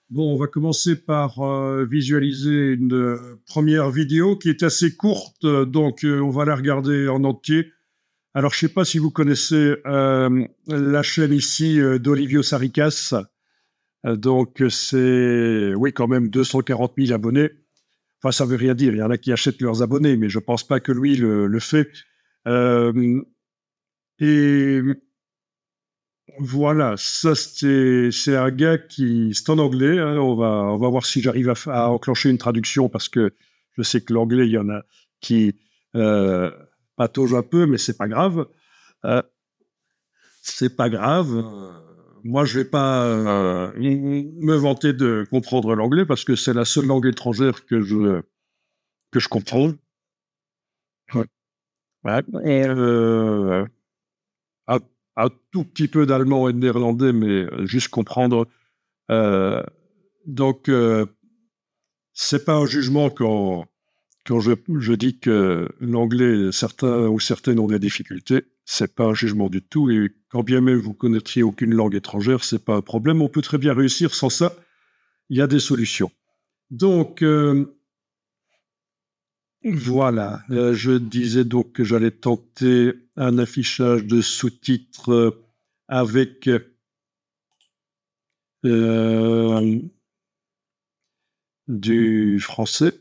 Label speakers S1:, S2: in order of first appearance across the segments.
S1: Bon, on va commencer par visualiser une première vidéo qui est assez courte, donc on va la regarder en entier. Alors, je ne sais pas si vous connaissez la chaîne ici d'Olivio Saricas. Donc, c'est, oui, quand même 240 000 abonnés. Enfin, ça veut rien dire. Il y en a qui achètent leurs abonnés, mais je ne pense pas que lui le fait. Euh, et Voilà, ça c'est un gars qui c'est en anglais. Hein, on va voir si j'arrive à enclencher une traduction parce que je sais que l'anglais il y en a qui euh, pataugent un peu, mais c'est pas grave. Euh, c'est pas grave. Moi je vais pas me vanter de comprendre l'anglais parce que c'est la seule langue étrangère que je comprends. Ouais. Ouais. Un, un tout petit peu d'allemand et de néerlandais, mais juste comprendre. Euh, Donc, c'est pas un jugement quand je dis que l'anglais, certains ou certaines ont des difficultés. C'est pas un jugement du tout. Et quand bien même vous connaîtriez aucune langue étrangère, c'est pas un problème. On peut très bien réussir sans ça. Il y a des solutions. Donc, voilà. Je disais donc que j'allais tenter un affichage de sous-titres avec euh, du français.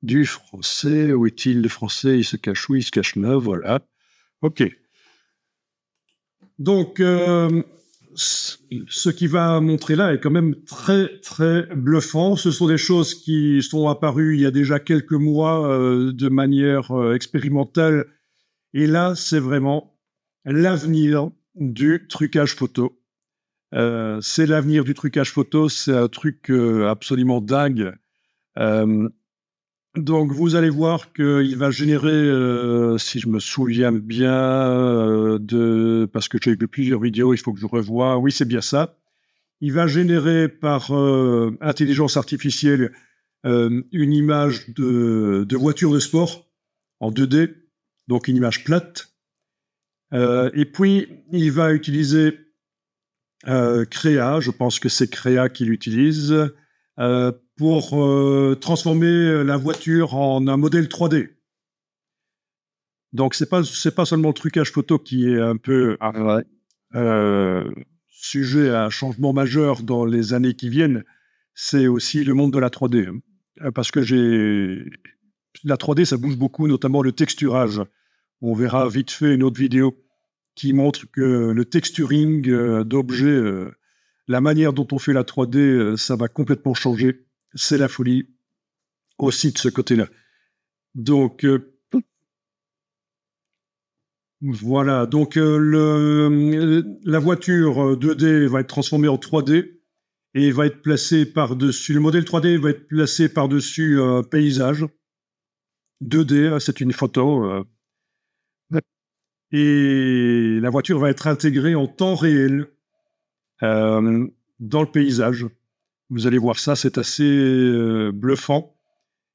S1: Du français, où est-il le français? Il se cache où? Il se cache là, voilà. OK. Donc, ce qui va montrer là est quand même très, très bluffant. Ce sont des choses qui sont apparues il y a déjà quelques mois de manière expérimentale. Et là, c'est vraiment l'avenir du trucage photo. C'est l'avenir du trucage photo. C'est un truc absolument dingue. Euh, Donc, vous allez voir qu'il va générer, si je me souviens bien, parce que j'ai vu plusieurs vidéos, il faut que je revoie. Oui, c'est bien ça. Il va générer par intelligence artificielle une image de voiture de sport en 2D, donc une image plate. Et puis, il va utiliser Créa, je pense que c'est Créa qu'il utilise, pour transformer la voiture en un modèle 3D. Donc, c'est pas seulement le trucage photo qui est un peu euh, sujet à un changement majeur dans les années qui viennent, c'est aussi le monde de la 3D. Hein. Parce que la 3D, ça bouge beaucoup, notamment le texturage. On verra vite fait une autre vidéo qui montre que le texturing d'objets, la manière dont on fait la 3D, ça va complètement changer. C'est la folie aussi de ce côté-là. Donc, voilà, donc la voiture 2D va être transformée en 3D et va être placée par-dessus, le modèle 3D va être placé par-dessus un paysage 2D, hein, c'est une photo, et la voiture va être intégrée en temps réel euh, dans le paysage. Vous allez voir ça, c'est assez bluffant.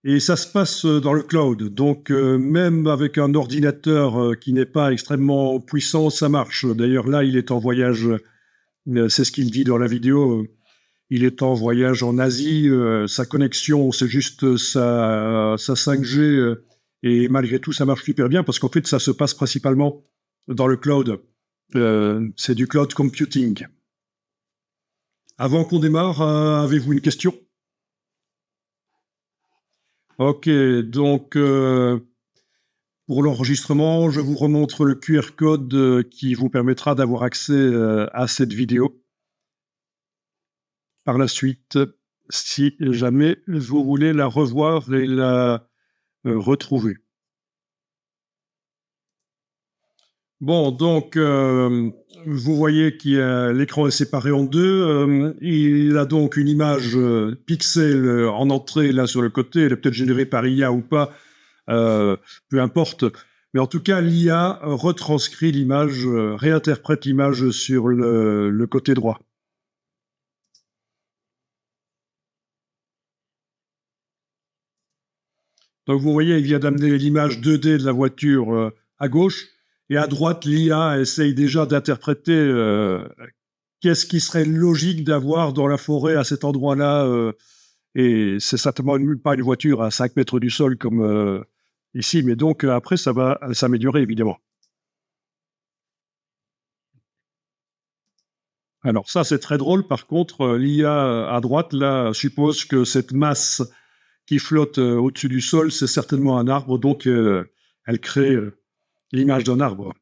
S1: Et ça se passe dans le cloud. Donc, même avec un ordinateur qui n'est pas extrêmement puissant, ça marche. D'ailleurs, là, il est en voyage, c'est ce qu'il dit dans la vidéo, il est en voyage en Asie. Sa connexion, c'est juste sa 5G. Et malgré tout, ça marche super bien parce qu'en fait, ça se passe principalement dans le cloud. C'est du cloud computing. Avant qu'on démarre, avez-vous une question? Ok, donc pour l'enregistrement, je vous remontre le QR code qui vous permettra d'avoir accès à cette vidéo par la suite, si jamais vous voulez la revoir et la retrouver. Bon, donc, vous voyez que l'écran est séparé en deux. Il a donc une image pixel en entrée, là, sur le côté. Elle est peut-être générée par IA ou pas, peu importe. Mais en tout cas, l'IA retranscrit l'image, réinterprète l'image sur le côté droit. Donc, vous voyez, il vient d'amener l'image 2D de la voiture à gauche. Et à droite, l'IA essaye déjà d'interpréter qu'est-ce qui serait logique d'avoir dans la forêt à cet endroit-là et c'est certainement pas une voiture à 5 mètres du sol comme ici, mais donc après, ça va s'améliorer, évidemment. Alors ça, c'est très drôle. Par contre, l'IA à droite, là, suppose que cette masse qui flotte au-dessus du sol, c'est certainement un arbre, donc elle crée l'image d'un arbre.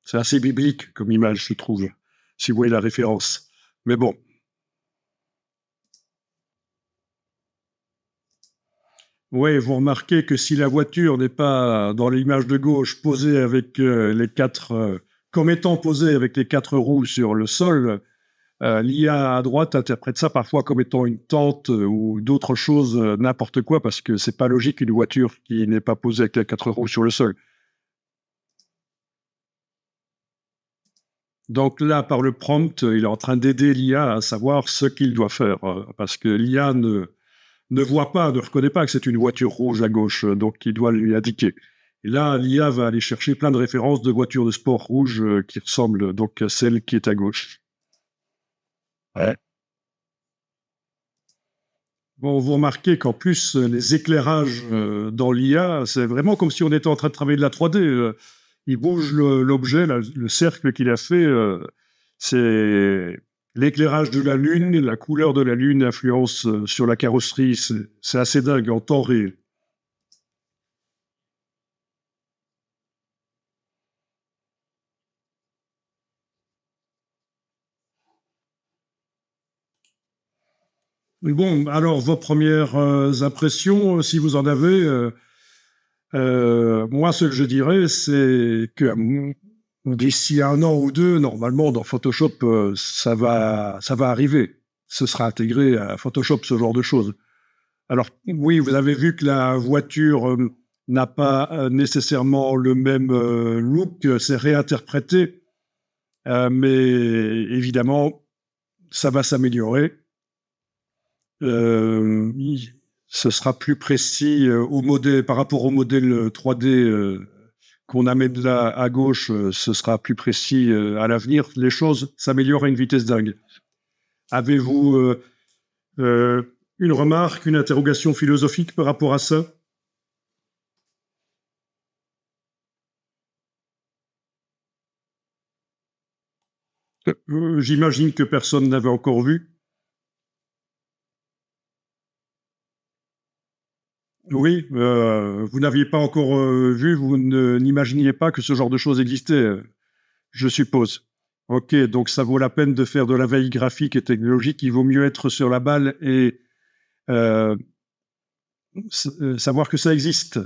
S1: C'est assez biblique comme image, je trouve, si vous voyez la référence. Mais bon. Oui, vous remarquez que si la voiture n'est pas dans l'image de gauche posée avec les quatre, comme étant posée avec les quatre roues sur le sol, l'IA à droite interprète ça parfois comme étant une tente ou d'autres choses, n'importe quoi, parce que c'est pas logique une voiture qui n'est pas posée avec les quatre roues sur le sol. Donc là, par le prompt, il est en train d'aider l'IA à savoir ce qu'il doit faire, parce que l'IA ne voit pas, ne reconnaît pas que c'est une voiture rouge à gauche, donc il doit lui indiquer. Et là, l'IA va aller chercher plein de références de voitures de sport rouges qui ressemblent donc à celle qui est à gauche. Ouais. Bon, vous remarquez qu'en plus, les éclairages dans l'IA, c'est vraiment comme si on était en train de travailler de la 3D. Il bouge l'objet, le cercle qu'il a fait, c'est l'éclairage de la Lune, la couleur de la Lune influence sur la carrosserie. C'est assez dingue en temps réel. Mais bon, alors vos premières impressions, si vous en avez, moi ce que je dirais, c'est que d'ici un an ou deux, normalement dans Photoshop, ça va arriver. Ce sera intégré à Photoshop, ce genre de choses. Alors oui, vous avez vu que la voiture n'a pas nécessairement le même look, c'est réinterprété, mais évidemment, ça va s'améliorer. Euh, Ce sera plus précis au modèle, par rapport au modèle 3D qu'on amène là à gauche, ce sera plus précis à l'avenir. Les choses s'améliorent à une vitesse dingue. Avez-vous une remarque, une interrogation philosophique par rapport à ça? J'imagine que personne n'avait encore vu. Oui, vous n'aviez pas encore vu, vous n'imaginiez pas que ce genre de choses existait, je suppose. Ok, donc ça vaut la peine de faire de la veille graphique et technologique. Il vaut mieux être sur la balle et euh, savoir que ça existe.